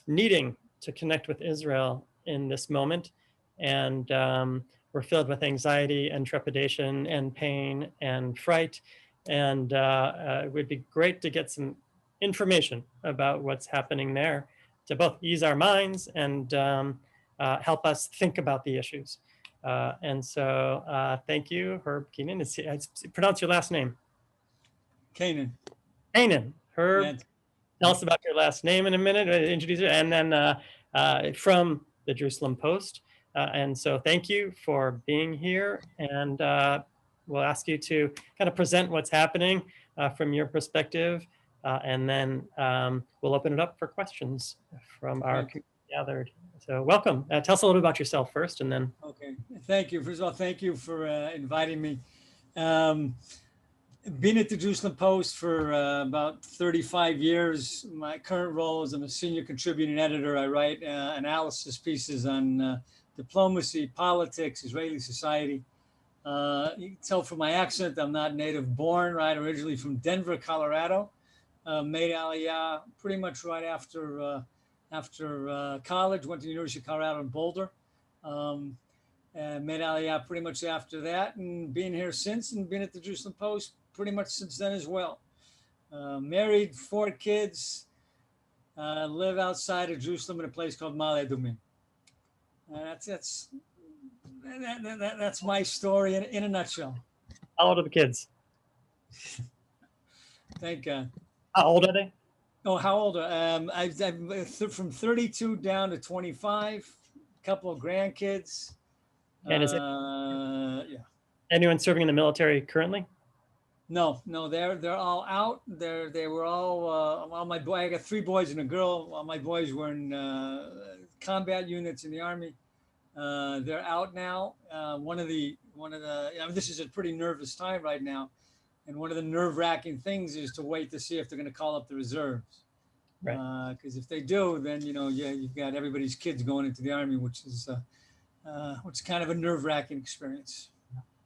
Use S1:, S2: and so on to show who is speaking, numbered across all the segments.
S1: needing to connect with Israel in this moment. And we're filled with anxiety and trepidation and pain and fright. And it would be great to get some information about what's happening there to both ease our minds and help us think about the issues. And so thank you, Herb Keinon. Pronounce your last name.
S2: Keinon.
S1: Keinon. Herb,
S2: Yeah.
S1: tell us about your last name in a minute, introduce it, and then from the Jerusalem Post. And so thank you for being here. And we'll ask you to kind of present what's happening from your perspective. And then we'll open it up for questions from our community gathered. So welcome. Tell us a little bit about yourself first, and then.
S2: Okay, thank you. First of all, thank you for inviting me. Been at the Jerusalem Post for about 35 years. My current role is I'm a senior contributing editor. I write analysis pieces on diplomacy, politics, Israeli society. You can tell from my accent, I'm not native born, right? Originally from Denver, Colorado. Made Aliyah pretty much right after college, went to the University of Colorado in Boulder. Made Aliyah pretty much after that, and been here since, and been at the Jerusalem Post pretty much since then as well. Married, 4 kids, live outside of Jerusalem in a place called Ma'ale Adumim. That's my story in a nutshell.
S1: How old are the kids?
S2: Thank God.
S1: How old are they?
S2: Oh, how old? I've from 32 down to 25. A couple of grandkids.
S1: And is it
S2: Yeah.
S1: anyone serving in the military currently?
S2: No, they're all out. They were all my boy. I got 3 boys and a girl. All my boys were in combat units in the Army. They're out now. One of the this is a pretty nervous time right now, and one of the nerve-wracking things is to wait to see if they're going to call up the reserves. Right. Because if they do, then you've got everybody's kids going into the Army, which is kind of a nerve-wracking experience.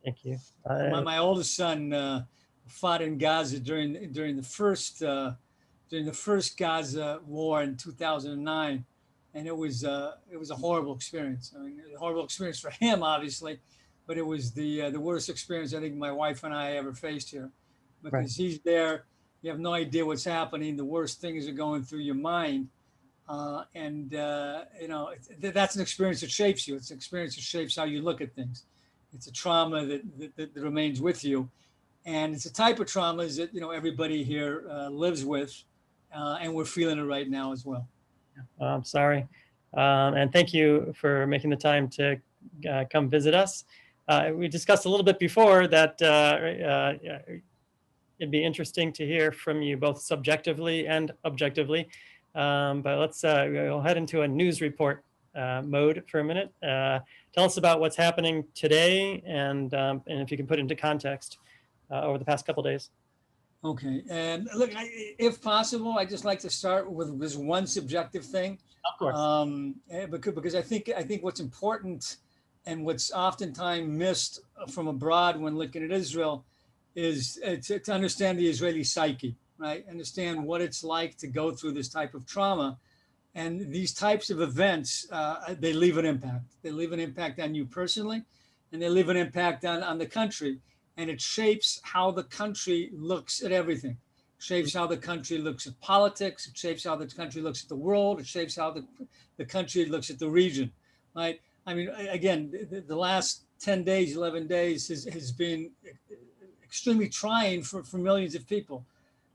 S1: Thank you.
S2: My oldest son fought in Gaza during the first Gaza war in 2009, and it was a horrible experience. I mean, a horrible experience for him, obviously, but it was the worst experience I think my wife and I ever faced here, because he's there. You have no idea what's happening. The worst things are going through your mind. That's an experience that shapes you. It's an experience that shapes how you look at things. It's a trauma that remains with you. And it's a type of traumas that, everybody here lives with, and we're feeling it right now as well.
S1: I'm sorry. And thank you for making the time to come visit us. We discussed a little bit before that it'd be interesting to hear from you both subjectively and objectively. But let's we'll head into a news report mode for a minute. Tell us about what's happening today, and if you can put it into context over the past couple of days.
S2: Okay, and look, if possible, I'd just like to start with this one subjective thing.
S1: Of course.
S2: Because I think what's important and what's oftentimes missed from abroad when looking at Israel is to understand the Israeli psyche, right? Understand what it's like to go through this type of trauma. And these types of events, they leave an impact. They leave an impact on you personally, and they leave an impact on the country. And it shapes how the country looks at everything. It shapes how the country looks at politics. It shapes how the country looks at the world. It shapes how the country looks at the region, right? I mean, again, the last 10 days, 11 days has been extremely trying for millions of people.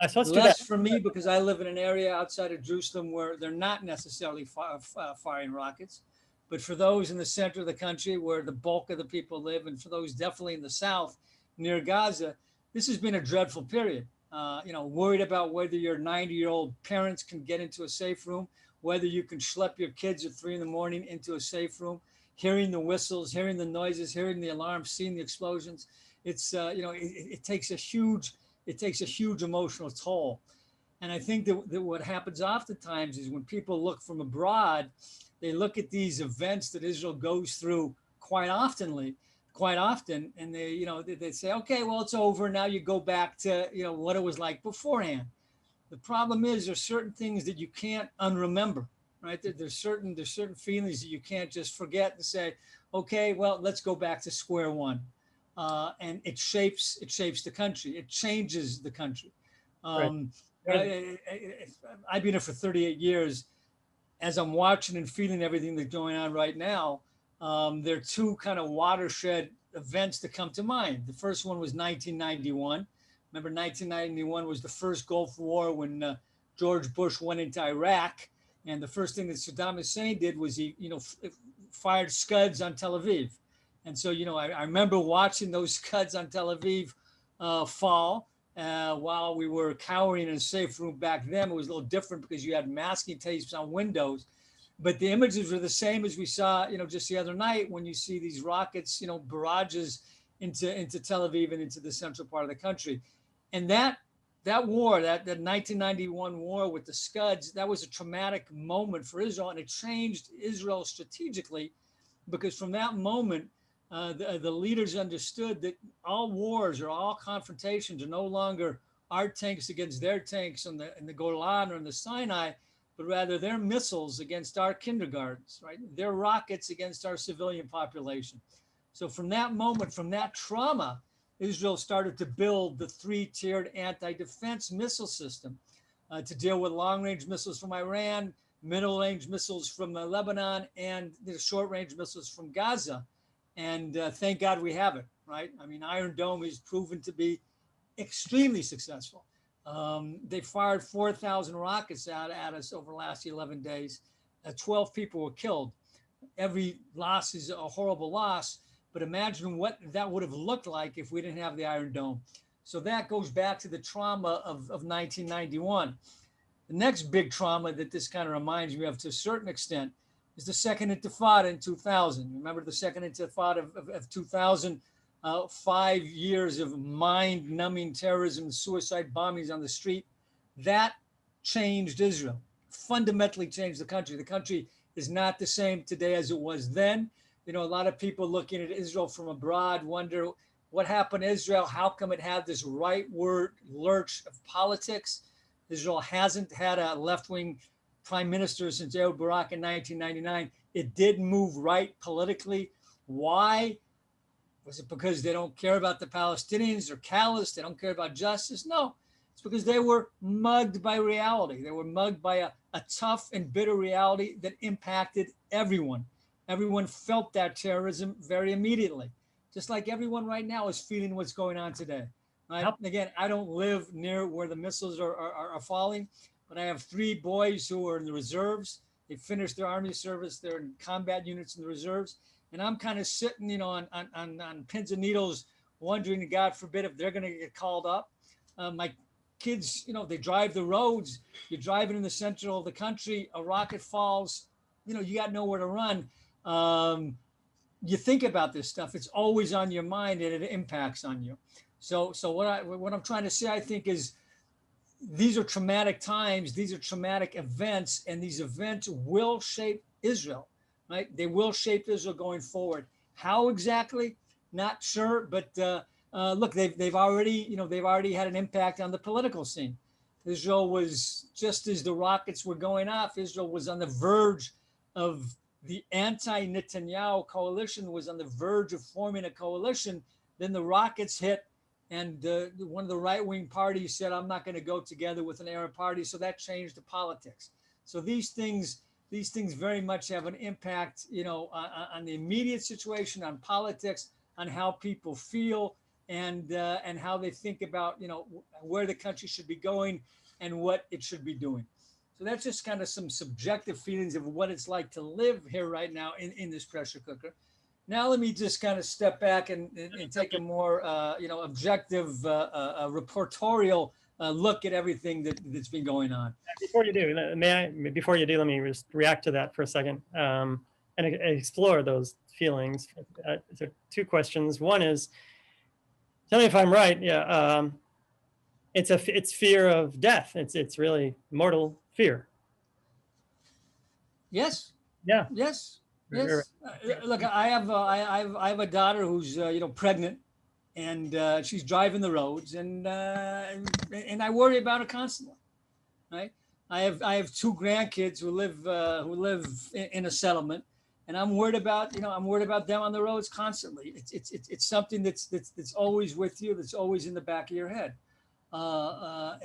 S2: Less for me, because I live in an area outside of Jerusalem where they're not necessarily firing rockets. But for those in the center of the country where the bulk of the people live, and for those definitely in the south near Gaza, this has been a dreadful period. Worried about whether your 90-year-old parents can get into a safe room, whether you can schlep your kids at 3 a.m. into a safe room, hearing the whistles, hearing the noises, hearing the alarms, seeing the explosions. It's it takes a huge emotional toll. And I think that what happens oftentimes is when people look from abroad, they look at these events that Israel goes through quite often, and they say, okay, well, it's over. Now you go back to, what it was like beforehand. The problem is there's certain things that you can't unremember, right? There's certain feelings that you can't just forget and say, okay, well, let's go back to square one. And it shapes the country. It changes the country.
S1: Right.
S2: I've been here for 38 years. As I'm watching and feeling everything that's going on right now, there are two kind of watershed events that come to mind. The first one was 1991. Remember, 1991 was the first Gulf War when George Bush went into Iraq, and the first thing that Saddam Hussein did was he, fired Scuds on Tel Aviv. And so, I remember watching those Scuds on Tel Aviv fall while we were cowering in a safe room. Back then, it was a little different because you had masking tapes on windows. But the images were the same as we saw, just the other night when you see these rockets, barrages into Tel Aviv and into the central part of the country. And that war, that 1991 war with the Scuds, that was a traumatic moment for Israel, and it changed Israel strategically, because from that moment, the leaders understood that all wars or all confrontations are no longer our tanks against their tanks in the Golan or in the Sinai, but rather their missiles against our kindergartens, right? Their rockets against our civilian population. So from that moment, from that trauma, Israel started to build the three-tiered anti-defense missile system to deal with long-range missiles from Iran, middle-range missiles from Lebanon, and the short-range missiles from Gaza. And thank God we have it, right? I mean, Iron Dome is proven to be extremely successful. They fired 4,000 rockets out at us over the last 11 days. 12 people were killed. Every loss is a horrible loss, but imagine what that would have looked like if we didn't have the Iron Dome. So that goes back to the trauma of 1991. The next big trauma that this kind of reminds me of to a certain extent is the Second Intifada in 2000. Remember the Second Intifada of 2000? 5 years of mind-numbing terrorism, suicide bombings on the street. That changed Israel, fundamentally changed the country. The country is not the same today as it was then. A lot of people looking at Israel from abroad wonder what happened to Israel. How come it had this rightward lurch of politics? Israel hasn't had a left-wing prime minister since Ehud Barak in 1999. It did move right politically. Why? Was it because they don't care about the Palestinians? They're callous. They don't care about justice? No, it's because they were mugged by reality. They were mugged by a tough and bitter reality that impacted everyone. Everyone felt that terrorism very immediately, just like everyone right now is feeling what's going on today. Right? Yep. Again, I don't live near where the missiles are falling, but I have 3 boys who are in the reserves. They finished their army service. They're in combat units in the reserves. And I'm kind of sitting, on pins and needles, wondering, God forbid, if they're going to get called up. My kids, they drive the roads. You're driving in the center of the country. A rocket falls. You got nowhere to run. You think about this stuff. It's always on your mind, and it impacts on you. So what I'm trying to say, I think, is these are traumatic times. These are traumatic events, and these events will shape Israel. Right? They will shape Israel going forward. How exactly? Not sure. But look, they've already had an impact on the political scene. Israel was, just as the rockets were going off, Israel was on the verge of the anti-Netanyahu coalition was on the verge of forming a coalition. Then the rockets hit, and one of the right-wing parties said, "I'm not going to go together with an Arab party." So that changed the politics. So these things very much have an impact, on the immediate situation, on politics, on how people feel, and how they think about, where the country should be going and what it should be doing. So that's just kind of some subjective feelings of what it's like to live here right now in this pressure cooker. Now let me just kind of step back and take a more, objective, reportorial look at everything that's been going on.
S1: Before you do, let me just react to that for a second and explore those feelings. So 2 questions. One is, tell me if I'm right. Yeah, it's fear of death. It's really mortal fear.
S2: Yes.
S1: Yeah.
S2: Yes. Yes. Look, I have a daughter who's pregnant, and she's driving the roads, and I worry about her constantly. right? I have two grandkids who live in a settlement, and I'm worried about them on the roads constantly. It's something that's always with you, that's always in the back of your head, and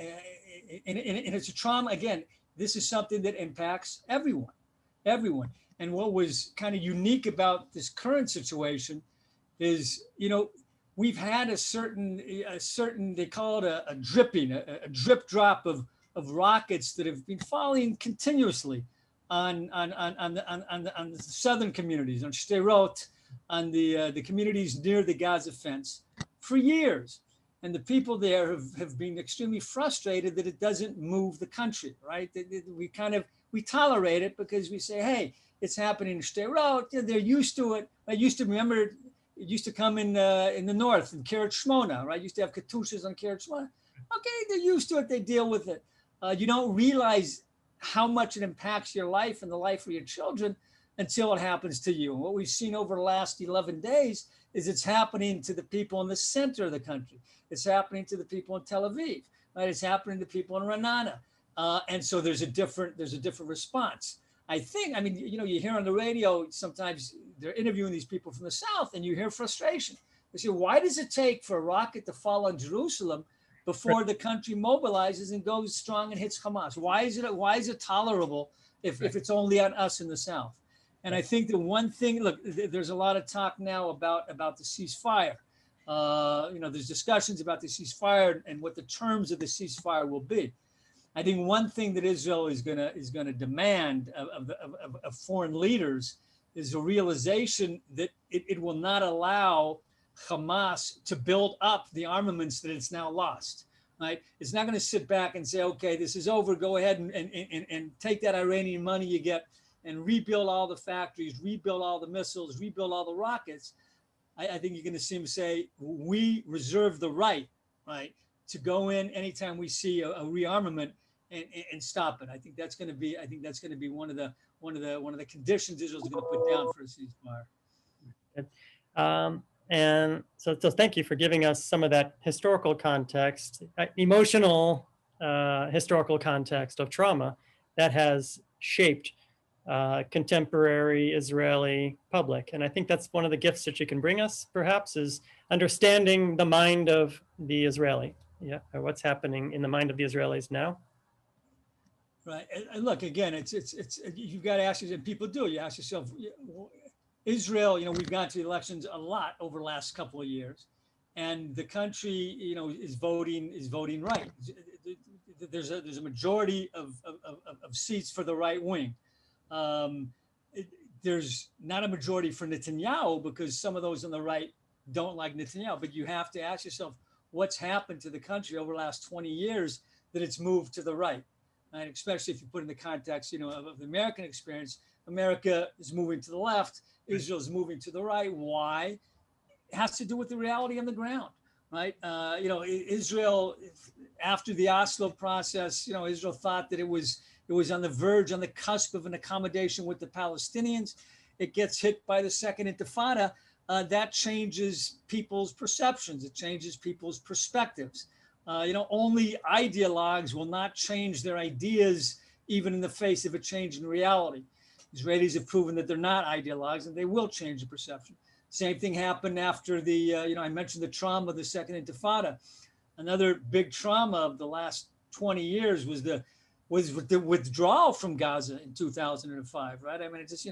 S2: it's a trauma. Again, this is something that impacts everyone. And what was kind of unique about this current situation is, we've had a certain they call it a dripping, a drip drop of rockets that have been falling continuously on the southern communities, on Sderot, on the communities near the Gaza fence for years. And the people there have been extremely frustrated that it doesn't move the country, right? We tolerate it because we say, hey, it's happening in Sderot. They're used to it. I used to remember it used to come in the north in Kiryat Shmona, right? Used to have Katyushas on Kiryat Shmona. Okay, they're used to it. They deal with it. You don't realize how much it impacts your life and the life of your children until it happens to you. And what we've seen over the last 11 days is it's happening to the people in the center of the country. It's happening to the people in Tel Aviv, right? It's happening to people in Ra'anana. And so there's a different response. I mean, you hear on the radio, sometimes they're interviewing these people from the South and you hear frustration. They say, why does it take for a rocket to fall on Jerusalem before the country mobilizes and goes strong and hits Hamas? Why is it tolerable if it's only on us in the South? And I think the one thing, look, there's a lot of talk now about the ceasefire. There's discussions about the ceasefire and what the terms of the ceasefire will be. I think one thing that Israel is gonna demand of foreign leaders is a realization that it will not allow Hamas to build up the armaments that it's now lost. Right? It's not going to sit back and say, okay, this is over. Go ahead and take that Iranian money you get and rebuild all the factories, rebuild all the missiles, rebuild all the rockets. I think you're going to see them say, we reserve the right, to go in anytime we see a rearmament and stop it. I think that's going to be one of the conditions Israel's going to put down for a ceasefire.
S1: And so thank you for giving us some of that historical context, emotional historical context of trauma that has shaped contemporary Israeli public. And I think that's one of the gifts that you can bring us, perhaps, is understanding the mind of the Israeli. Yeah, or what's happening in the mind of the Israelis now.
S2: Right. And look, again, it's you've got to ask yourself, and people do, you ask yourself, Israel, we've gone to the elections a lot over the last couple of years, and the country, is voting right. There's a majority of seats for the right wing. There's not a majority for Netanyahu because some of those on the right don't like Netanyahu. But you have to ask yourself, what's happened to the country over the last 20 years that it's moved to the right? And especially if you put in the context, of the American experience, America is moving to the left, Israel is moving to the right. Why? It has to do with the reality on the ground, right? Israel, after the Oslo process, Israel thought that it was on the verge, on the cusp of an accommodation with the Palestinians. It gets hit by the second Intifada. That changes people's perceptions. It changes people's perspectives. Only ideologues will not change their ideas, even in the face of a change in reality. Israelis have proven that they're not ideologues and they will change the perception. Same thing happened after the, I mentioned the trauma of the second Intifada. Another big trauma of the last 20 years was the withdrawal from Gaza in 2005, right? I mean, it's just,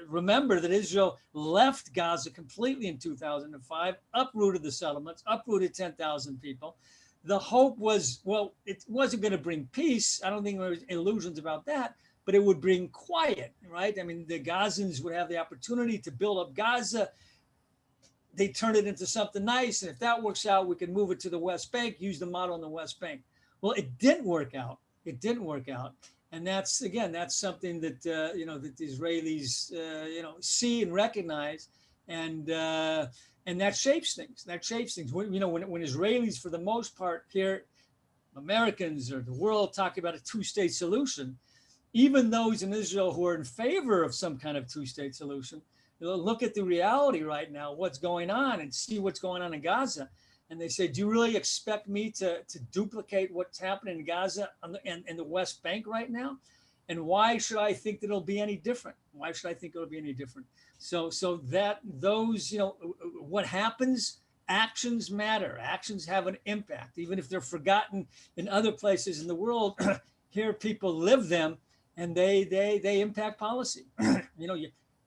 S2: remember that Israel left Gaza completely in 2005, uprooted the settlements, uprooted 10,000 people. The hope was, well, it wasn't going to bring peace. I don't think there was illusions about that, but it would bring quiet, right? I mean, the Gazans would have the opportunity to build up Gaza. They turn it into something nice. And if that works out, we can move it to the West Bank, use the model on the West Bank. Well, it didn't work out. And that's something that, that the Israelis, see and recognize. And that shapes things. When Israelis, for the most part here, Americans or the world talk about a two-state solution, even those in Israel who are in favor of some kind of two-state solution, look at the reality right now, what's going on, and see what's going on in Gaza. and they say, do you really expect me to duplicate what's happening in Gaza and the West Bank right now? And why should I think that it'll be any different? Why should I think it'll be any different? So that those, what happens, actions matter. Actions have an impact, even if they're forgotten in other places in the world. Here, people live them, and they impact policy.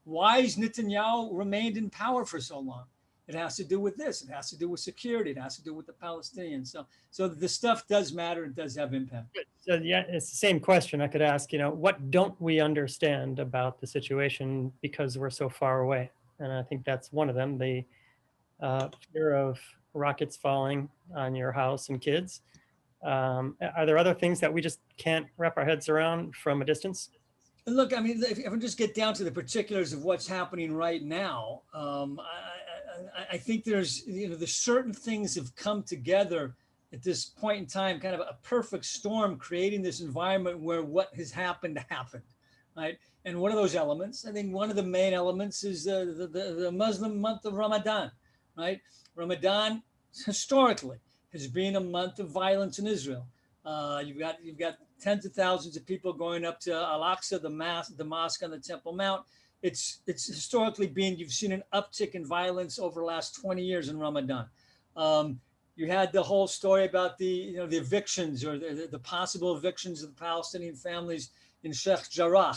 S2: Why has Netanyahu remained in power for so long? It has to do with this. It has to do with security. It has to do with the Palestinians. So the stuff does matter. It does have impact.
S1: So yeah, it's the same question I could ask. What don't we understand about the situation because we're so far away? And I think that's one of them. The fear of rockets falling on your house and kids. Are there other things that we just can't wrap our heads around from a distance?
S2: Look, I mean, if we just get down to the particulars of what's happening right now, I think there's certain things have come together at this point in time, kind of a perfect storm, creating this environment where what has happened, right? And one of those elements, I think one of the main elements is the Muslim month of Ramadan, right? Ramadan historically has been a month of violence in Israel. You've got tens of thousands of people going up to Al-Aqsa, the mosque on the Temple Mount. It's historically been, you've seen an uptick in violence over the last 20 years in Ramadan. You had the whole story about the evictions or the possible evictions of the Palestinian families in Sheikh Jarrah.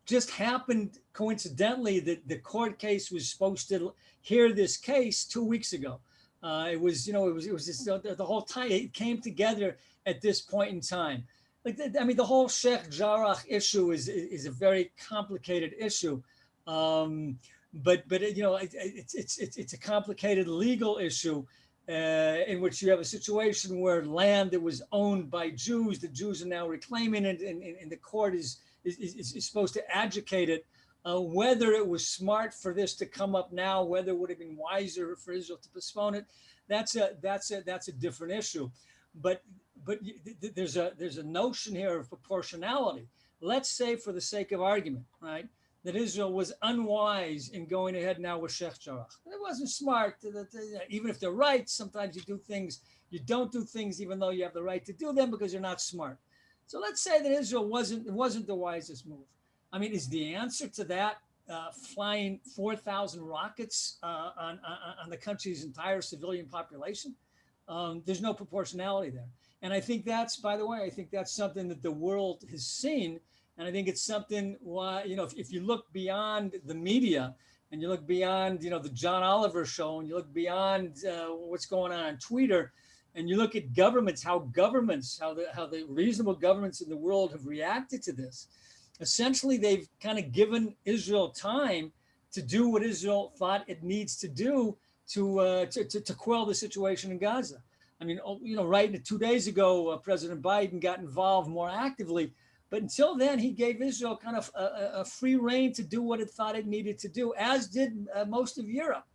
S2: Just happened coincidentally that the court case was supposed to hear this case 2 weeks ago. It was just, the whole time it came together at this point in time. The whole Sheikh Jarrah issue is a very complicated issue, but it's a complicated legal issue in which you have a situation where land that was owned by Jews, the Jews are now reclaiming it, and the court is supposed to adjudicate it. Whether it was smart for this to come up now, whether it would have been wiser for Israel to postpone it, that's a different issue. But there's a notion here of proportionality. Let's say, for the sake of argument, right, that Israel was unwise in going ahead now with Sheikh Jarrah. It wasn't smart. Even if they're right, sometimes you don't do things even though you have the right to do them because you're not smart. So let's say that Israel wasn't the wisest move. I mean, is the answer to that flying 4,000 rockets on the country's entire civilian population? There's no proportionality there. And I think that's, by the way, I think that's something that the world has seen. And I think it's something why, if you look beyond the media and you look beyond, the John Oliver show, and you look beyond what's going on Twitter, and you look at governments, how the reasonable governments in the world have reacted to this. Essentially, they've kind of given Israel time to do what Israel thought it needs to do to quell the situation in Gaza. I mean, right 2 days ago, President Biden got involved more actively, but until then, he gave Israel kind of a free rein to do what it thought it needed to do, as did most of Europe,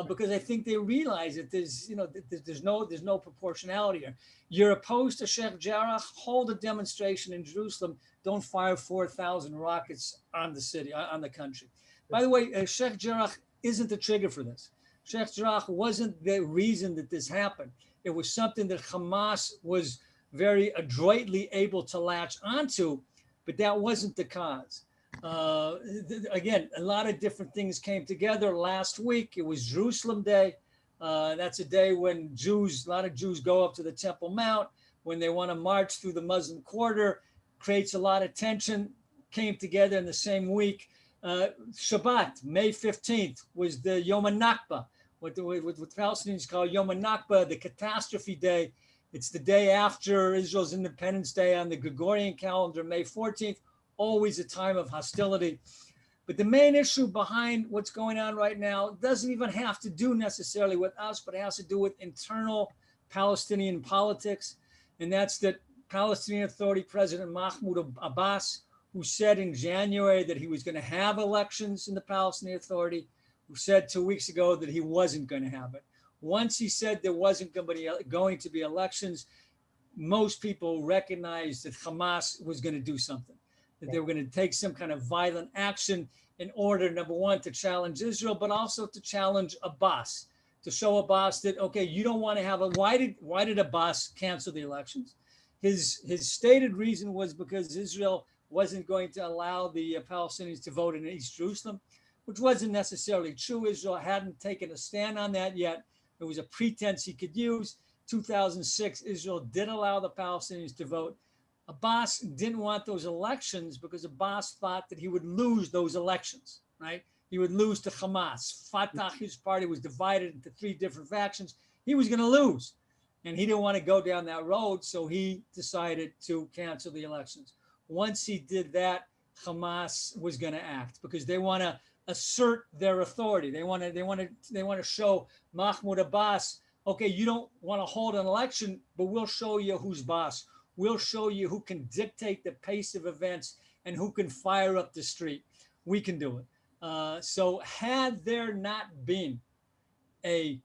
S2: because I think they realize that there's no proportionality here. You're opposed to Sheikh Jarrah, hold a demonstration in Jerusalem. Don't fire 4,000 rockets on the city, on the country. By the way, Sheikh Jarrah isn't the trigger for this. Sheikh Jarrah wasn't the reason that this happened. It was something that Hamas was very adroitly able to latch onto, but that wasn't the cause. Again, a lot of different things came together last week. It was Jerusalem Day. That's a day when a lot of Jews go up to the Temple Mount, when they want to march through the Muslim quarter, creates a lot of tension, came together in the same week. Shabbat, May 15th, was the Yom HaNakba, what Palestinians call Yom HaNakba, the catastrophe day. It's the day after Israel's Independence Day on the Gregorian calendar, May 14th, always a time of hostility. But the main issue behind what's going on right now doesn't even have to do necessarily with us, but it has to do with internal Palestinian politics. And that's that Palestinian Authority President Mahmoud Abbas, who said in January that he was going to have elections in the Palestinian Authority, who said 2 weeks ago that he wasn't going to have it. Once he said there wasn't going to be elections, most people recognized that Hamas was going to do something, that they were going to take some kind of violent action in order, number one, to challenge Israel, but also to challenge Abbas. to show Abbas that, okay, you don't want to have a, why did Abbas cancel the elections? His stated reason was because Israel wasn't going to allow the Palestinians to vote in East Jerusalem, which wasn't necessarily true. Israel hadn't taken a stand on that yet. It was a pretense he could use. 2006, Israel did allow the Palestinians to vote. Abbas didn't want those elections because Abbas thought that he would lose those elections, right? He would lose to Hamas. Fatah, his party, was divided into 3 different factions. He was going to lose. And he didn't want to go down that road, so he decided to cancel the elections. Once he did that, Hamas was going to act because they want to assert their authority. They want to show Mahmoud Abbas, okay, you don't want to hold an election, but we'll show you who's boss. We'll show you who can dictate the pace of events and who can fire up the street. We can do it. So had there not been a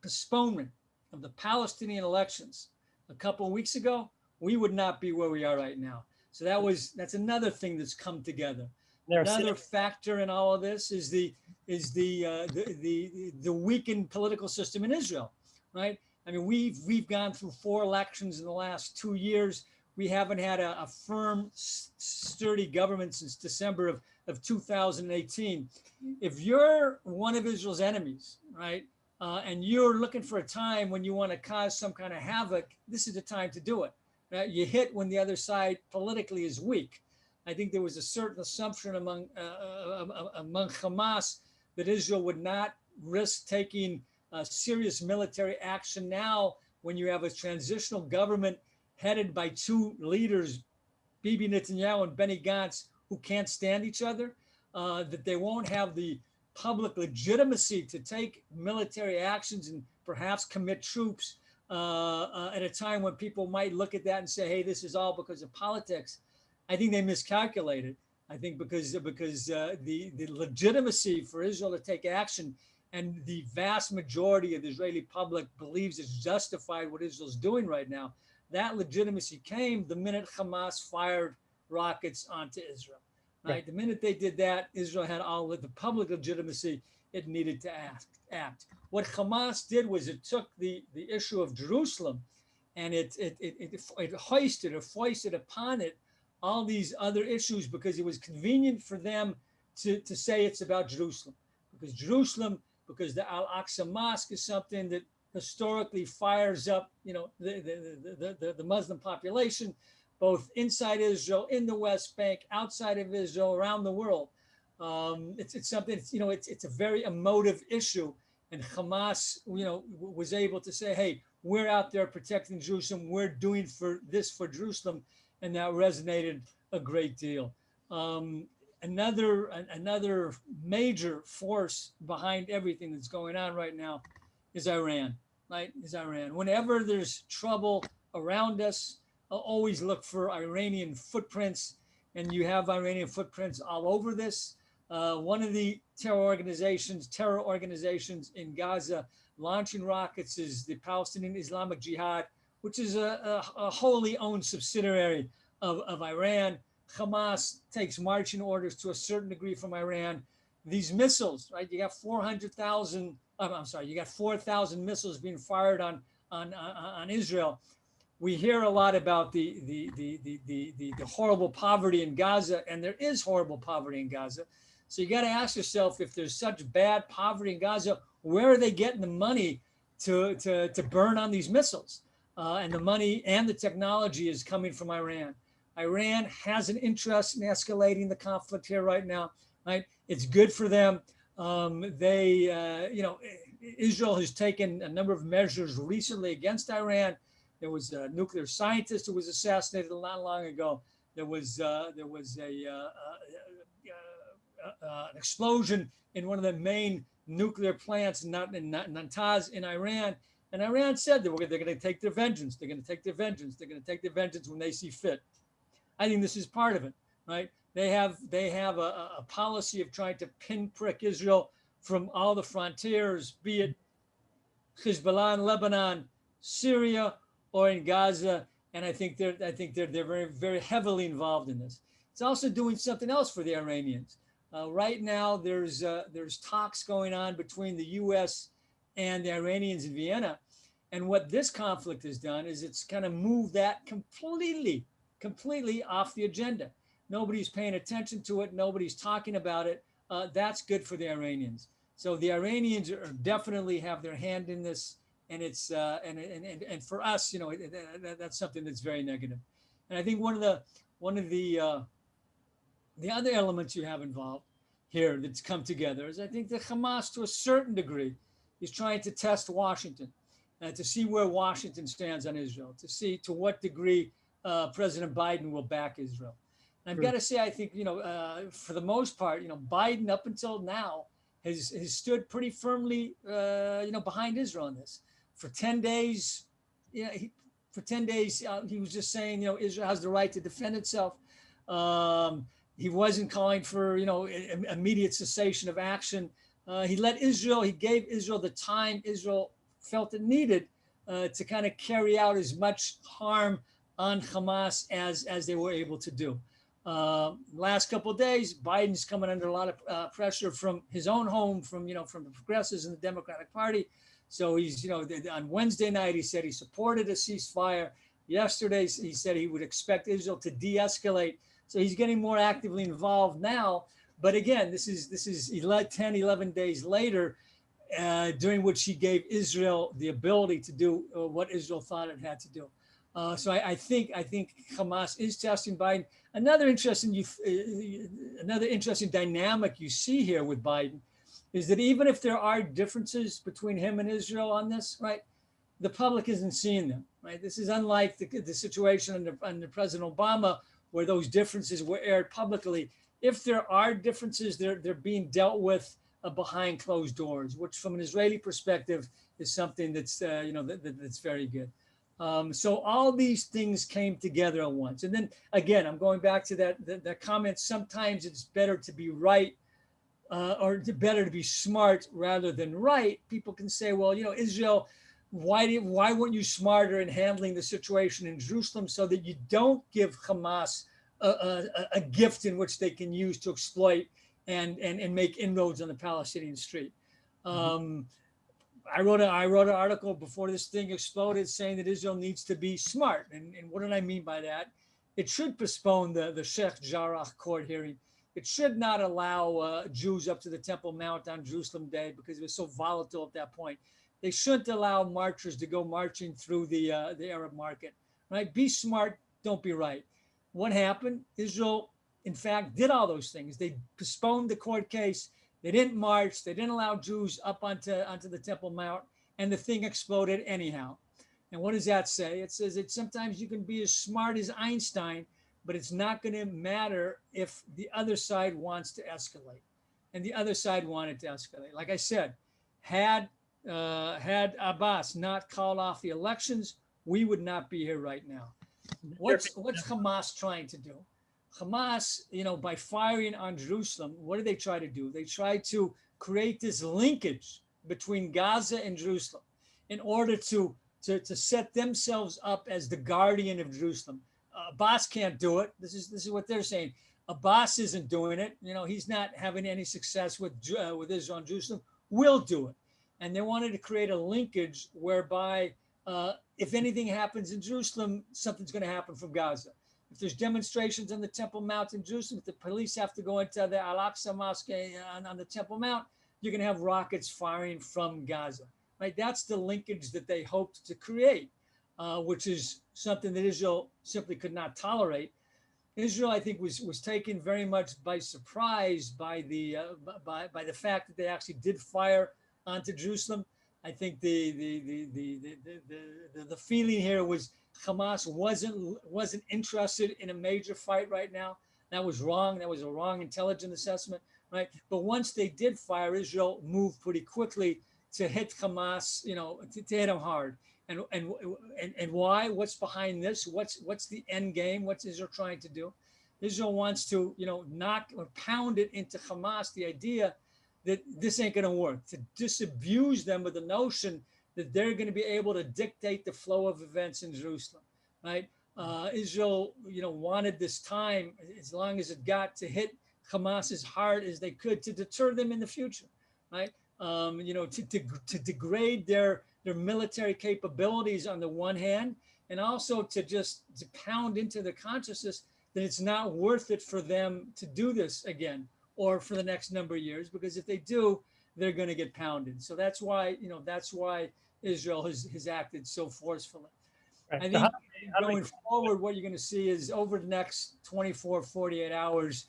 S2: postponement of the Palestinian elections a couple of weeks ago, we would not be where we are right now. So that's another thing that's come together. Another factor in all of this is the weakened political system in Israel, right? I mean, we've gone through 4 elections in the last 2 years. We haven't had a firm, sturdy government since December of 2018. If you're one of Israel's enemies, right, and you're looking for a time when you want to cause some kind of havoc, this is the time to do it. Right? You hit when the other side politically is weak. I think there was a certain assumption among Hamas that Israel would not risk taking serious military action now when you have a transitional government headed by 2 leaders, Bibi Netanyahu and Benny Gantz, who can't stand each other, that they won't have the public legitimacy to take military actions and perhaps commit troops at a time when people might look at that and say, hey, this is all because of politics. I think they miscalculated. I think because the legitimacy for Israel to take action, and the vast majority of the Israeli public believes it's justified what Israel's doing right now, that legitimacy came the minute Hamas fired rockets onto Israel. Right? The minute they did that, Israel had all of the public legitimacy it needed to act. What Hamas did was it took the issue of Jerusalem and it foisted upon it all these other issues because it was convenient for them to say it's about Jerusalem. Because the Al-Aqsa Mosque is something that historically fires up, the Muslim population, both inside Israel, in the West Bank, outside of Israel, around the world. It's something, it's a very emotive issue. And Hamas, was able to say, hey, we're out there protecting Jerusalem. We're doing for Jerusalem. And that resonated a great deal. Another major force behind everything that's going on right now is Iran, right? Whenever there's trouble around us, I'll always look for Iranian footprints, and you have Iranian footprints all over this. One of the terror organizations in Gaza launching rockets is the Palestinian Islamic Jihad, which is a wholly owned subsidiary of Iran. Hamas takes marching orders to a certain degree from Iran. These missiles, right? You got 4,000 missiles being fired on Israel. We hear a lot about the horrible poverty in Gaza, and there is horrible poverty in Gaza. So you got to ask yourself, if there's such bad poverty in Gaza, where are they getting the money to burn on these missiles? And the money and the technology is coming from Iran. Iran has an interest in escalating the conflict here right now, right? It's good for them. Israel has taken a number of measures recently against Iran. There was a nuclear scientist who was assassinated not long ago. There was an explosion in one of the main nuclear plants in Natanz in Iran. And Iran said that they're going to take their vengeance. They're going to take their vengeance when they see fit. I think this is part of it, right? They have a policy of trying to pinprick Israel from all the frontiers, be it Hezbollah in Lebanon, Syria, or in Gaza. And I think they're very, very heavily involved in this. It's also doing something else for the Iranians. Right now, there's talks going on between the U.S. and the Iranians in Vienna. And what this conflict has done is it's kind of moved that completely off the agenda. Nobody's paying attention to it. Nobody's talking about it. That's good for the Iranians. So the Iranians are definitely have their hand in this, and it's and for us, that's something that's very negative. And I think one of the other elements you have involved here that's come together is I think that Hamas, to a certain degree, is trying to test Washington, to see where Washington stands on Israel, to see to what degree President Biden will back Israel. And I've got to say, I think, for the most part, Biden up until now has stood pretty firmly, behind Israel on this. For 10 days, for 10 days, he was just saying, Israel has the right to defend itself. He wasn't calling for, immediate cessation of action. He gave Israel the time Israel felt it needed to kind of carry out as much harm on Hamas as they were able to do. Last couple of days, Biden's coming under a lot of pressure from his own home, from the progressives in the Democratic Party. So he's, on Wednesday night, he said he supported a ceasefire. Yesterday, he said he would expect Israel to de-escalate. So he's getting more actively involved now. But again, this is 10, 11 days later, during which he gave Israel the ability to do what Israel thought it had to do. So I think Hamas is testing Biden. Another interesting dynamic you see here with Biden is that even if there are differences between him and Israel on this, right, the public isn't seeing them, right? This is unlike the situation under President Obama, where those differences were aired publicly. If there are differences, they're being dealt with behind closed doors, which from an Israeli perspective is something that's that's very good. So all these things came together at once. And then again, I'm going back to that comment. Sometimes it's better to be right or better to be smart rather than right. People can say, well, Israel, why weren't you smarter in handling the situation in Jerusalem so that you don't give Hamas a gift in which they can use to exploit and make inroads on the Palestinian street? I wrote an article before this thing exploded saying that Israel needs to be smart. And what did I mean by that? It should postpone the Sheikh Jarrah court hearing. It should not allow Jews up to the Temple Mount on Jerusalem Day because it was so volatile at that point. They shouldn't allow marchers to go marching through the Arab market, right? Be smart, don't be right. What happened? Israel, in fact, did all those things. They postponed the court case. They didn't march. They didn't allow Jews up onto the Temple Mount, and the thing exploded anyhow. And what does that say? It says that sometimes you can be as smart as Einstein, but it's not going to matter if the other side wants to escalate. And the other side wanted to escalate. Like I said, had Abbas not called off the elections, we would not be here right now. What's Hamas trying to do? Hamas, by firing on Jerusalem, what do they try to do? They try to create this linkage between Gaza and Jerusalem in order to set themselves up as the guardian of Jerusalem. Abbas can't do it. This is what they're saying. Abbas isn't doing it. He's not having any success with Israel and Jerusalem. We'll do it. And they wanted to create a linkage whereby if anything happens in Jerusalem, something's going to happen from Gaza. If there's demonstrations on the Temple Mount in Jerusalem, if the police have to go into the Al-Aqsa Mosque on the Temple Mount, you're going to have rockets firing from Gaza. Right? That's the linkage that they hoped to create, which is something that Israel simply could not tolerate. Israel, I think, was taken very much by surprise by the fact that they actually did fire onto Jerusalem. I think the feeling here was Hamas wasn't interested in a major fight right now. That was wrong. That was a wrong intelligence assessment, right? But once they did fire, Israel moved pretty quickly to hit Hamas, to hit them hard. And why? What's behind this? What's the end game? What's Israel trying to do? Israel wants to, knock or pound it into Hamas the idea that this ain't going to work, to disabuse them of the notion that they're going to be able to dictate the flow of events in Jerusalem, right? Israel, wanted this time, as long as it got, to hit Hamas as hard as they could to deter them in the future, right? to degrade their military capabilities on the one hand, and also to pound into the consciousness that it's not worth it for them to do this again or for the next number of years, because if they do, they're going to get pounded. So that's why Israel has acted so forcefully.
S1: Right.
S2: I
S1: So
S2: think
S1: how do we
S2: going forward, what you're going to see is over the next 24, 48 hours,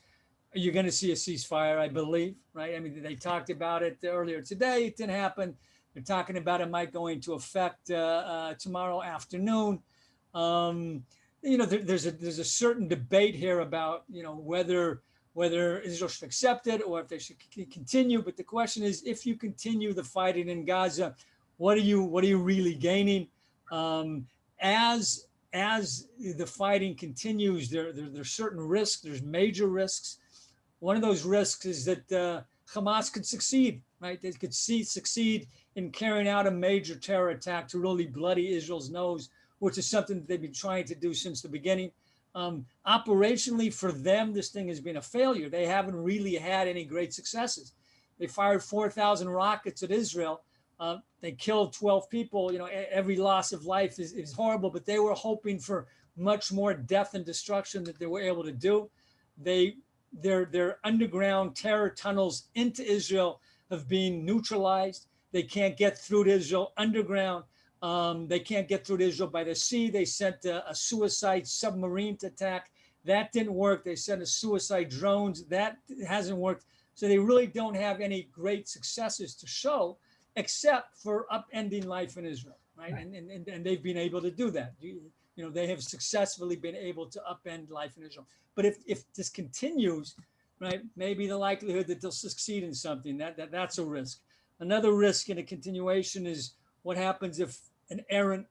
S2: you're going to see a ceasefire, I believe, right? I mean, they talked about it earlier today. It didn't happen. They're talking about it might go into effect tomorrow afternoon. There's a certain debate here about whether Israel should accept it or if they should continue. But the question is, if you continue the fighting in Gaza, what are you really gaining? As the fighting continues, there's certain risks. There's major risks. One of those risks is that Hamas could succeed, right? They could succeed in carrying out a major terror attack to really bloody Israel's nose, which is something that they've been trying to do since the beginning. Operationally, for them, this thing has been a failure. They haven't really had any great successes. They fired 4,000 rockets at Israel. They killed 12 people. Every loss of life is horrible, but they were hoping for much more death and destruction that they were able to do. Their underground terror tunnels into Israel have been neutralized. They can't get through to Israel underground. They can't get through to Israel by the sea. They sent a suicide submarine to attack. That didn't work. They sent a suicide drones. That hasn't worked. So they really don't have any great successes to show, except for upending life in Israel, right? And they've been able to do that. They have successfully been able to upend life in Israel. But if this continues, right, maybe the likelihood that they'll succeed in something, that's a risk. Another risk in a continuation is what happens if an errant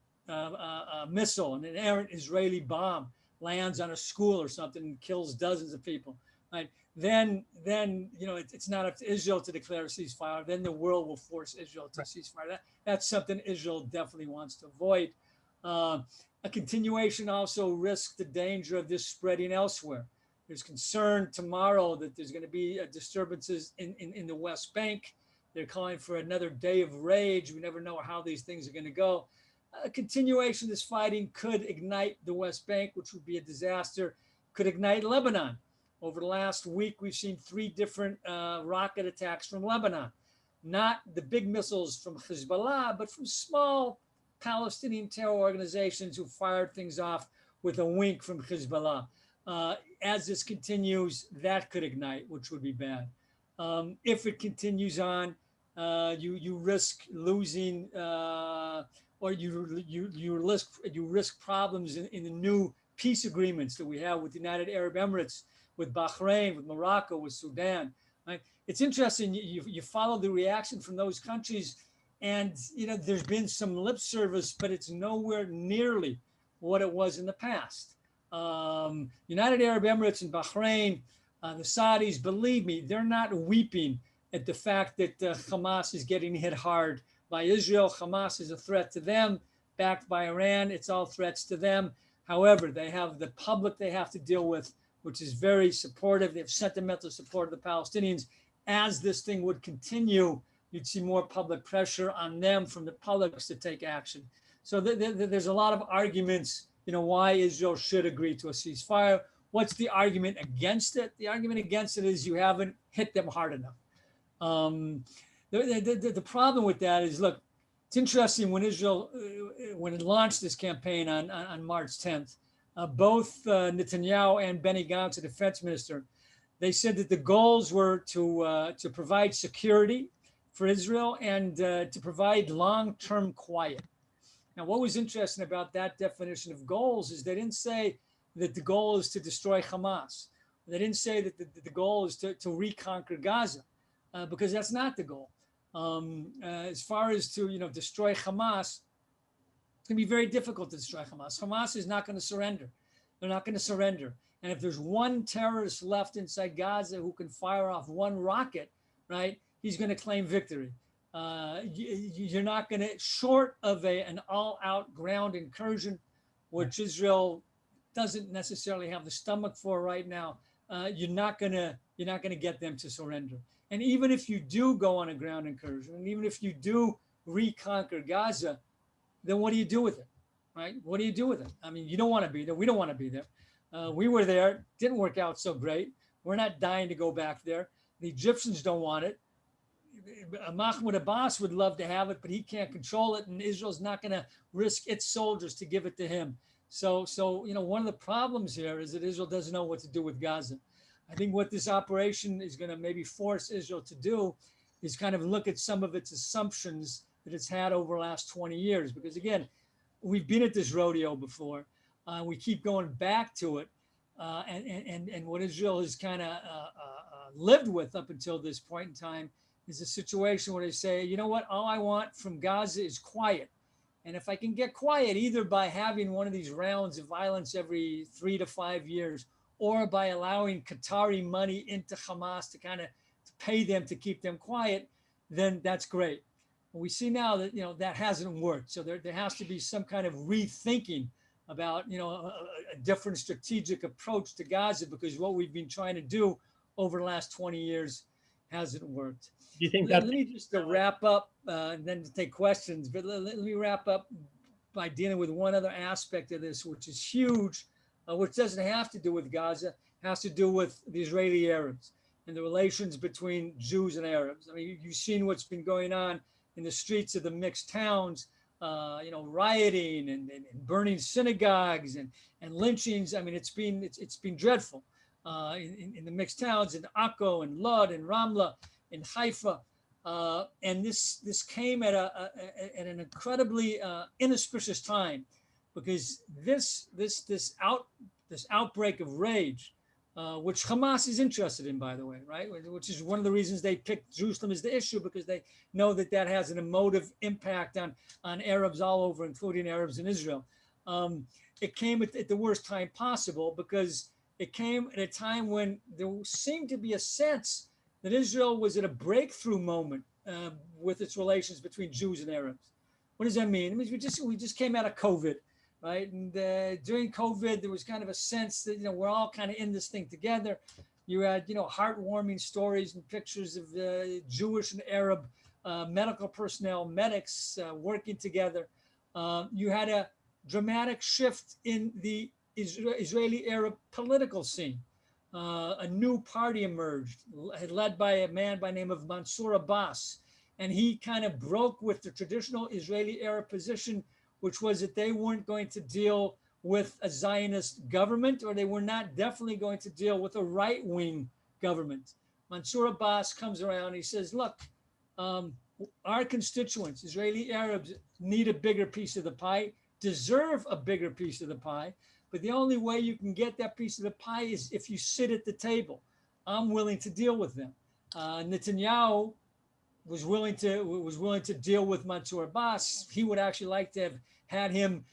S2: missile, an errant Israeli bomb lands on a school or something and kills dozens of people, right? Then it's not up to Israel to declare a ceasefire. Then the world will force Israel to ceasefire. That's something Israel definitely wants to avoid. A continuation also risks the danger of this spreading elsewhere. There's concern tomorrow that there's going to be disturbances in the West Bank. They're calling for another day of rage. We never know how these things are going to go. A continuation of this fighting could ignite the West Bank, which would be a disaster, could ignite Lebanon. Over the last week, we've seen 3 different rocket attacks from Lebanon. Not the big missiles from Hezbollah, but from small Palestinian terror organizations who fired things off with a wink from Hezbollah. As this continues, that could ignite, which would be bad. If it continues on, you risk losing, or you risk problems in the new peace agreements that we have with the United Arab Emirates, with Bahrain, with Morocco, with Sudan. Right? It's interesting. You follow the reaction from those countries, and there's been some lip service, but it's nowhere nearly what it was in the past. United Arab Emirates and Bahrain, the Saudis, believe me, they're not weeping at the fact that Hamas is getting hit hard by Israel. Hamas is a threat to them, backed by Iran. It's all threats to them. However, they have the public they have to deal with, which is very supportive. They have sentimental support of the Palestinians. As this thing would continue, you'd see more public pressure on them from the publics to take action. So there's a lot of arguments, why Israel should agree to a ceasefire. What's the argument against it? The argument against it is you haven't hit them hard enough. The problem with that is, look, it's interesting when Israel, when it launched this campaign on March 10th, both Netanyahu and Benny Gantz, the defense minister, they said that the goals were to provide security for Israel and to provide long-term quiet. Now, what was interesting about that definition of goals is they didn't say that the goal is to destroy Hamas. They didn't say that the goal is to reconquer Gaza, because that's not the goal. As far as to destroy Hamas, it's going to be very difficult to destroy Hamas. Hamas is not going to surrender. They're not going to surrender. And if there's one terrorist left inside Gaza who can fire off one rocket, right, he's going to claim victory. You're not going to, short of an all-out ground incursion, which Israel doesn't necessarily have the stomach for right now, you're not going you're not going to get them to surrender. And even if you do go on a ground incursion, and even if you do reconquer Gaza, then what do you do with it, right? What do you do with it? I mean, you don't want to be there. We don't want to be there. We were there. Didn't work out so great. We're not dying to go back there. The Egyptians don't want it. Mahmoud Abbas would love to have it, but he can't control it, and Israel's not going to risk its soldiers to give it to him. So one of the problems here is that Israel doesn't know what to do with Gaza. I think what this operation is going to maybe force Israel to do is kind of look at some of its assumptions that it's had over the last 20 years. Because again, we've been at this rodeo before. We keep going back to it. And what Israel has kind of lived with up until this point in time is a situation where they say, you know what, all I want from Gaza is quiet. And if I can get quiet, either by having one of these rounds of violence every 3 to 5 years, or by allowing Qatari money into Hamas to kind of pay them to keep them quiet, then that's great. We see now that, that hasn't worked. So there has to be some kind of rethinking about, a different strategic approach to Gaza, because what we've been trying to do over the last 20 years hasn't worked.
S1: Do you think
S2: Let me just wrap up and then to take questions, but let me wrap up by dealing with one other aspect of this, which is huge, which doesn't have to do with Gaza, has to do with the Israeli Arabs and the relations between Jews and Arabs. I mean, you've seen what's been going on in the streets of the mixed towns, rioting and burning synagogues and lynchings. I mean, it's been dreadful in the mixed towns in Akko and Lod and Ramla and Haifa. And this came at an incredibly inauspicious time, because this outbreak of rage, which Hamas is interested in, by the way, right? Which is one of the reasons they picked Jerusalem as the issue, because they know that has an emotive impact on Arabs all over, including Arabs in Israel. It came at the worst time possible, because it came at a time when there seemed to be a sense that Israel was at a breakthrough moment with its relations between Jews and Arabs. What does that mean? It means we just came out of COVID, right? And during COVID, there was kind of a sense that we're all kind of in this thing together. You had heartwarming stories and pictures of Jewish and Arab medical personnel, medics working together. You had a dramatic shift in the Israeli Arab political scene. A new party emerged, led by a man by the name of Mansour Abbas. And he kind of broke with the traditional Israeli Arab position, which was that they weren't going to deal with a Zionist government, or they were not definitely going to deal with a right-wing government. Mansour Abbas comes around, he says, look, our constituents, Israeli Arabs, need a bigger piece of the pie, deserve a bigger piece of the pie. But the only way you can get that piece of the pie is if you sit at the table. I'm willing to deal with them. Netanyahu was willing to deal with Mansour Abbas. He would actually like to have had him,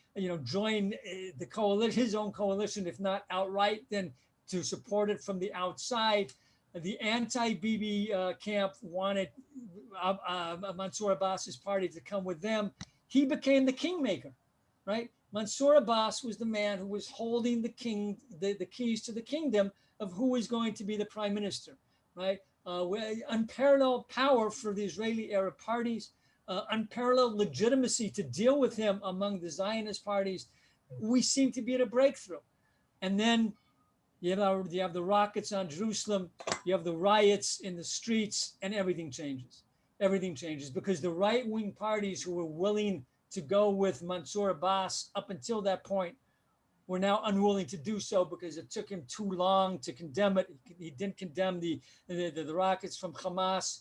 S2: join the coalition, his own coalition, if not outright, then to support it from the outside. The anti-Bibi camp wanted Mansour Abbas's party to come with them. He became the kingmaker, right? Mansour Abbas was the man who was holding the keys to the kingdom of who was going to be the prime minister, right? Unparalleled power for the Israeli Arab parties, unparalleled legitimacy to deal with him among the Zionist parties. We seem to be at a breakthrough. And then you have the rockets on Jerusalem, you have the riots in the streets, and everything changes. Everything changes because the right-wing parties who were willing to go with Mansour Abbas up until that point were now unwilling to do so because it took him too long to condemn it. He didn't condemn the rockets from Hamas.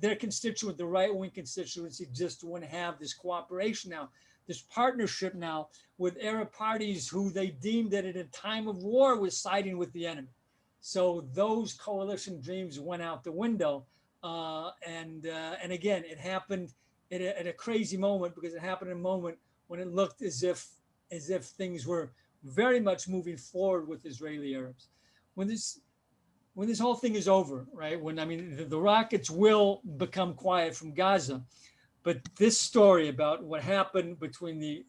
S2: Their constituent, the right-wing constituency, just wouldn't have this cooperation now, this partnership now with Arab parties who they deemed that at a time of war was siding with the enemy. So those coalition dreams went out the window. And again, it happened at a crazy moment, because it happened in a moment when it looked as if things were very much moving forward with Israeli Arabs. When this whole thing is over, right? The rockets will become quiet from Gaza, but this story about what happened between the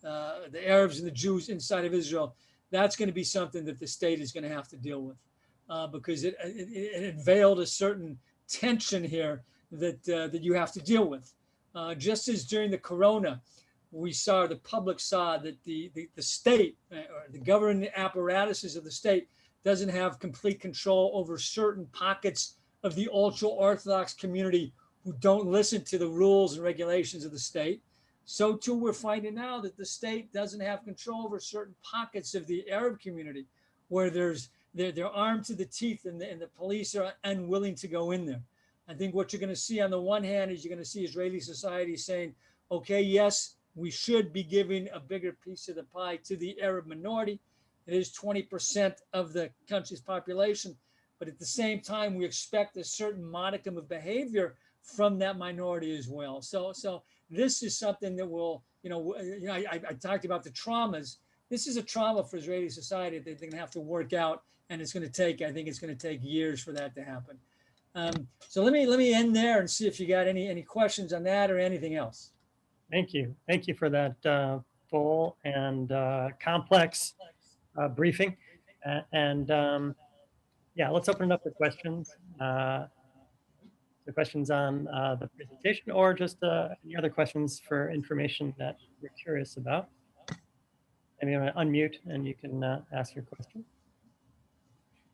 S2: Arabs and the Jews inside of Israel, that's going to be something that the state is going to have to deal with, because it veiled a certain tension here that you have to deal with. Just as during the corona, the public saw that the state or the governing apparatuses of the state doesn't have complete control over certain pockets of the ultra Orthodox community who don't listen to the rules and regulations of the state. So too, we're finding now that the state doesn't have control over certain pockets of the Arab community where they're armed to the teeth and the police are unwilling to go in there. I think what you're going to see on the one hand is you're going to see Israeli society saying, okay, yes, we should be giving a bigger piece of the pie to the Arab minority. It is 20% of the country's population. But at the same time, we expect a certain modicum of behavior from that minority as well. So this is something that will, I talked about the traumas. This is a trauma for Israeli society that they're going to have to work out. And I think it's going to take years for that to happen. So let me end there and see if you got any questions on that or anything else.
S1: Thank you for that full and complex briefing. Yeah, let's open it up for questions. The questions on the presentation, or just any other questions for information that you're curious about. And I'm going to unmute, and you can ask your question.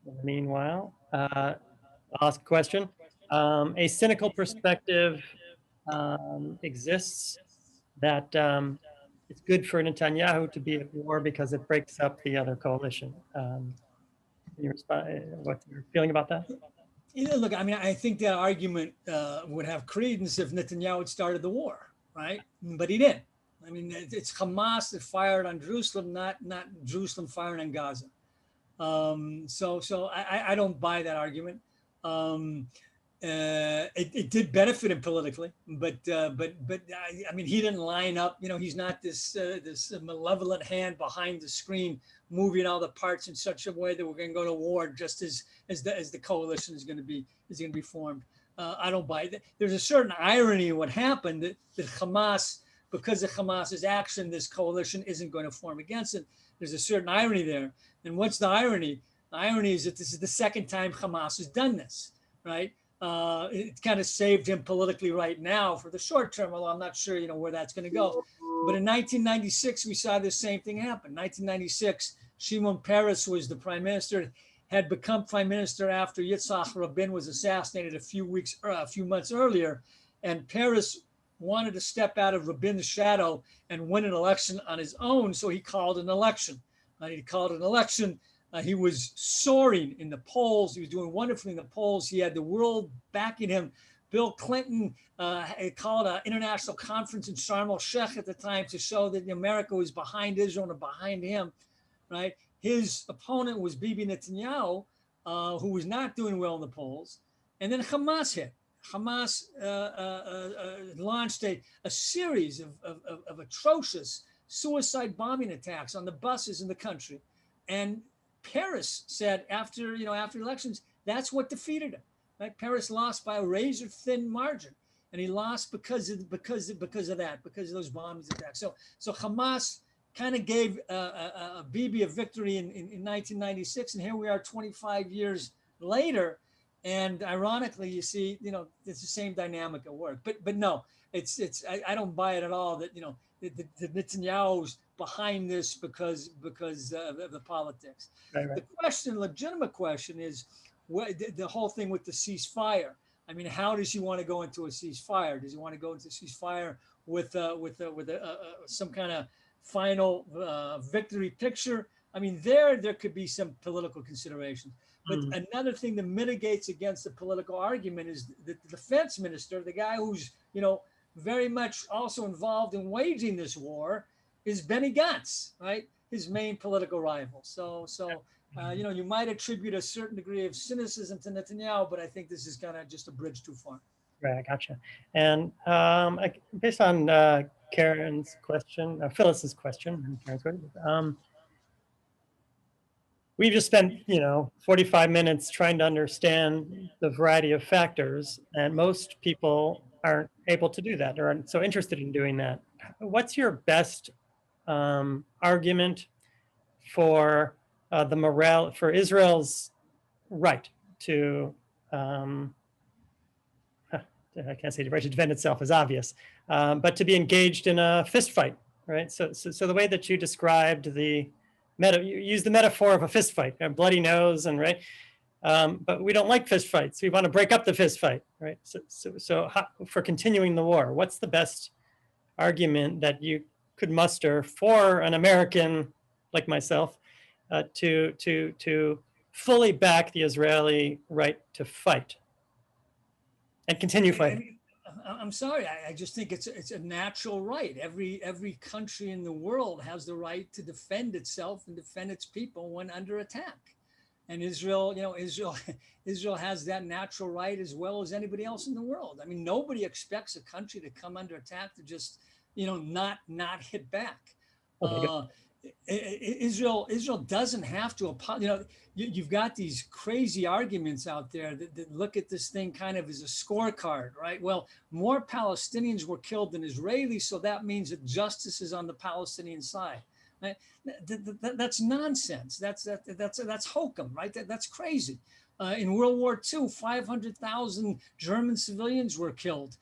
S1: In the meanwhile, I'll ask a question. A cynical perspective exists that it's good for Netanyahu to be at war because it breaks up the other coalition. Can you respond? What's your feeling about that?
S2: Look, I mean, I think that argument would have credence if Netanyahu had started the war, right? But he didn't. I mean, it's Hamas that fired on Jerusalem, not Jerusalem firing on Gaza. So I don't buy that argument. It did benefit him politically, but I mean, he didn't line up. He's not this malevolent hand behind the screen moving all the parts in such a way that we're going to go to war just as the coalition is going to be formed. I don't buy that. There's a certain irony in what happened that Hamas, because of Hamas's action, this coalition isn't going to form against it. There's a certain irony there. And what's the irony? The irony is that this is the second time Hamas has done this, right? It kind of saved him politically right now for the short term, although I'm not sure, where that's going to go. But in 1996, we saw this same thing happen. 1996, Shimon Peres was the prime minister, had become prime minister after Yitzhak Rabin was assassinated a few months earlier, and Peres wanted to step out of Rabin's shadow and win an election on his own, so he called an election. He was soaring in the polls. He was doing wonderfully in the polls. He had the world backing him. Bill Clinton called an international conference in Sharm el-Sheikh at the time to show that America was behind Israel and behind him, right? His opponent was Bibi Netanyahu, who was not doing well in the polls. And then Hamas hit. Hamas launched a series of atrocious suicide bombing attacks on the buses in the country. And Peres said after elections, that's what defeated him. Right? Peres lost by a razor thin margin, and he lost because of those bombing attacks. So Hamas kind of gave Bibi a victory in 1996, and here we are 25 years later. And ironically, you see, it's the same dynamic at work. But no, I don't buy it at all that the Netanyahu's behind this because of the politics.
S1: Right.
S2: The legitimate question is the whole thing with the ceasefire. I mean, how does he want to go into a ceasefire? Does he want to go into a ceasefire with some kind of final victory picture? I mean, there could be some political considerations. But another thing that mitigates against the political argument is the defense minister, the guy who's very much also involved in waging this war, is Benny Gantz, right? His main political rival. So you might attribute a certain degree of cynicism to Netanyahu, but I think this is kind of just a bridge too far.
S1: Right, I gotcha. And based on Karen's question, Phyllis's question, we've just spent 45 minutes trying to understand the variety of factors, and most people aren't able to do that or aren't so interested in doing that. What's your best argument for the morale, for Israel's right to, I can't say the right to defend itself is obvious, but to be engaged in a fist fight, right? So the way that you described you use the metaphor of a fist fight, a bloody nose, and right. But we don't like fist fights. We want to break up the fist fight, right? So how, for continuing the war, what's the best argument that you could muster for an American like myself to fully back the Israeli right to fight and continue fighting?
S2: I'm sorry. I just think it's a natural right. Every country in the world has the right to defend itself and defend its people when under attack. And Israel, Israel has that natural right as well as anybody else in the world. I mean, nobody expects a country to come under attack to just, not hit back.
S1: Okay,
S2: Israel doesn't have to. You've got these crazy arguments out there that look at this thing kind of as a scorecard, right? Well, more Palestinians were killed than Israelis, so that means that justice is on the Palestinian side. Right? That's nonsense. That's hokum, right? That's crazy. In World War II, 500,000 German civilians were killed.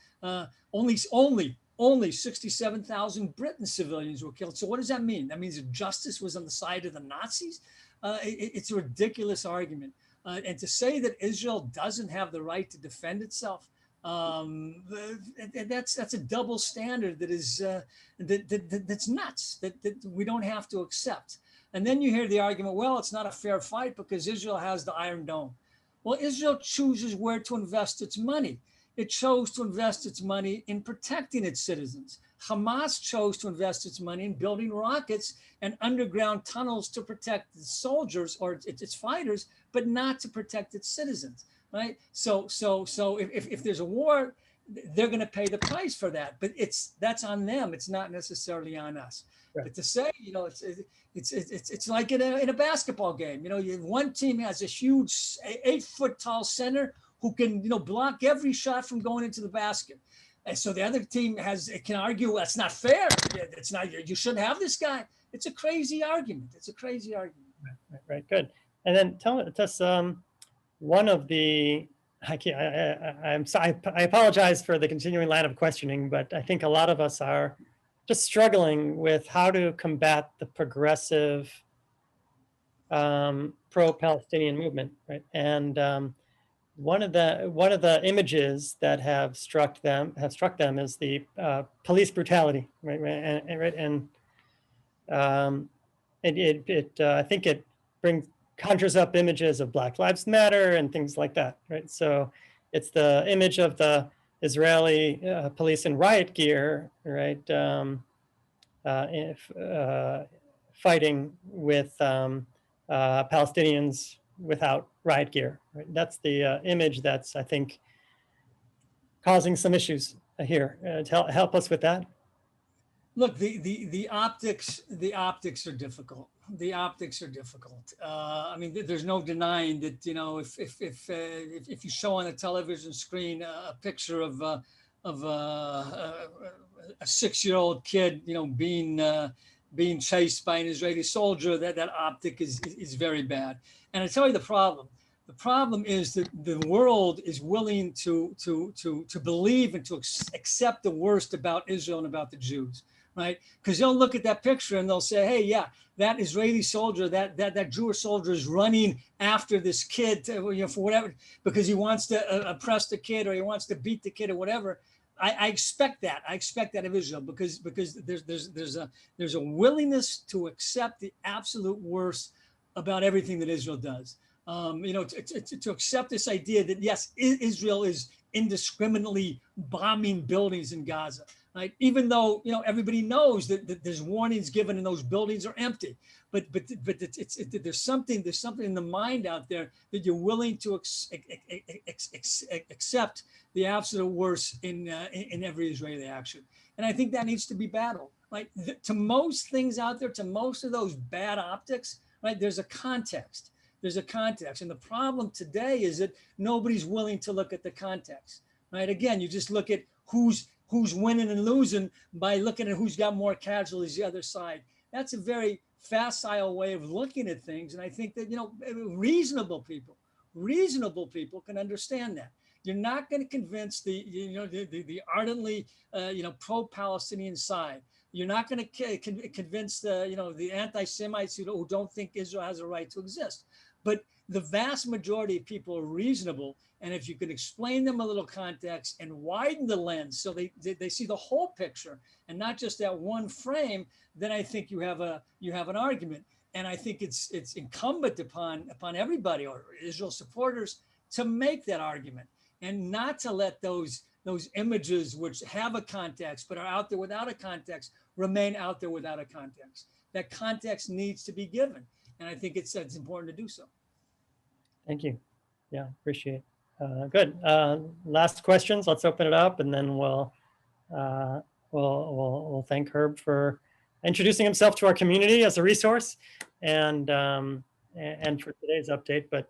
S2: Only 67,000 Britain civilians were killed. So what does that mean? That means that justice was on the side of the Nazis? It's a ridiculous argument. And to say that Israel doesn't have the right to defend itself, that's a double standard that is that's nuts, that we don't have to accept. And then you hear the argument, well, it's not a fair fight because Israel has the Iron Dome. Well, Israel chooses where to invest its money. It chose to invest its money in protecting its citizens. Hamas chose to invest its money in building rockets and underground tunnels to protect its soldiers or its fighters, but not to protect its citizens, right? So if there's a war, they're going to pay the price for that, but that's on them. It's not necessarily on us. Right. But to say, it's like in a basketball game. One team has a huge 8-foot tall center who can, block every shot from going into the basket. And so the other team can argue, well, that's not fair. It's not, you shouldn't have this guy. It's a crazy argument.
S1: Right. Good. And then tell us one of the, I'm sorry, I apologize for the continuing line of questioning, but I think a lot of us are just struggling with how to combat the progressive pro-Palestinian movement, right? And one of the images that have struck them is the police brutality, right? And I think it conjures up images of Black Lives Matter and things like that, right? So it's the image of the Israeli police in riot gear, right? Fighting with Palestinians without riot gear, right? That's the image that's, I think, causing some issues here. Help us with that.
S2: Look, the optics are difficult. The optics are difficult. I mean, there's no denying that, if you show on a television screen a picture of a 6-year-old kid, being chased by an Israeli soldier, that optic is very bad. And I tell you the problem. The problem is that the world is willing to believe and to accept the worst about Israel and about the Jews. Right? Because they'll look at that picture and they'll say, hey, yeah, that Israeli soldier, that Jewish soldier is running after this kid for whatever, because he wants to oppress the kid or he wants to beat the kid or whatever. I expect that. I expect that of Israel because there's a willingness to accept the absolute worst about everything that Israel does. To accept this idea that, yes, Israel is indiscriminately bombing buildings in Gaza. Right? Even though everybody knows that there's warnings given and those buildings are empty, but there's something in the mind out there that you're willing to accept the absolute worst in every Israeli action, and I think that needs to be battled. Right? To most things out there, to most of those bad optics, right? There's a context. And the problem today is that nobody's willing to look at the context. Right? Again, you just look at who's winning and losing by looking at who's got more casualties the other side. That's a very facile way of looking at things. And I think that, reasonable people Reasonable people can understand that. You're not going to convince the ardently pro-Palestinian side. You're not going to convince the anti-Semites who don't think Israel has a right to exist. But the vast majority of people are reasonable, and if you can explain them a little context and widen the lens so they see the whole picture and not just that one frame, then I think you have an argument. And I think it's incumbent upon everybody, or Israel supporters, to make that argument and not to let those images which have a context but are out there without a context remain out there without a context. That context needs to be given, and I think it's important to do so.
S1: Thank you. Yeah, appreciate. Good. Last questions. Let's open it up, and then we'll thank Herb for introducing himself to our community as a resource, and for today's update. But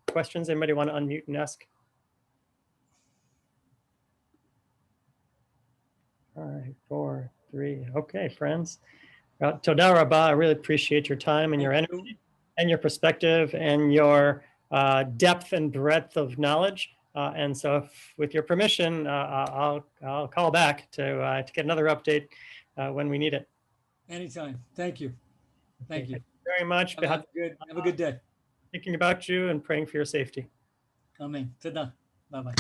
S1: questions? Anybody want to unmute and ask? All right, 4, 3. Okay, friends. Toda rabah. I really appreciate your time and your energy and your perspective and your depth and breadth of knowledge. And so, with your permission, I'll call back to get another update when we need it.
S2: Anytime. Thank you. Thank you
S1: very much.
S2: Have a good day.
S1: Thinking about you and praying for your safety.
S2: Amen. Tada. Bye-bye.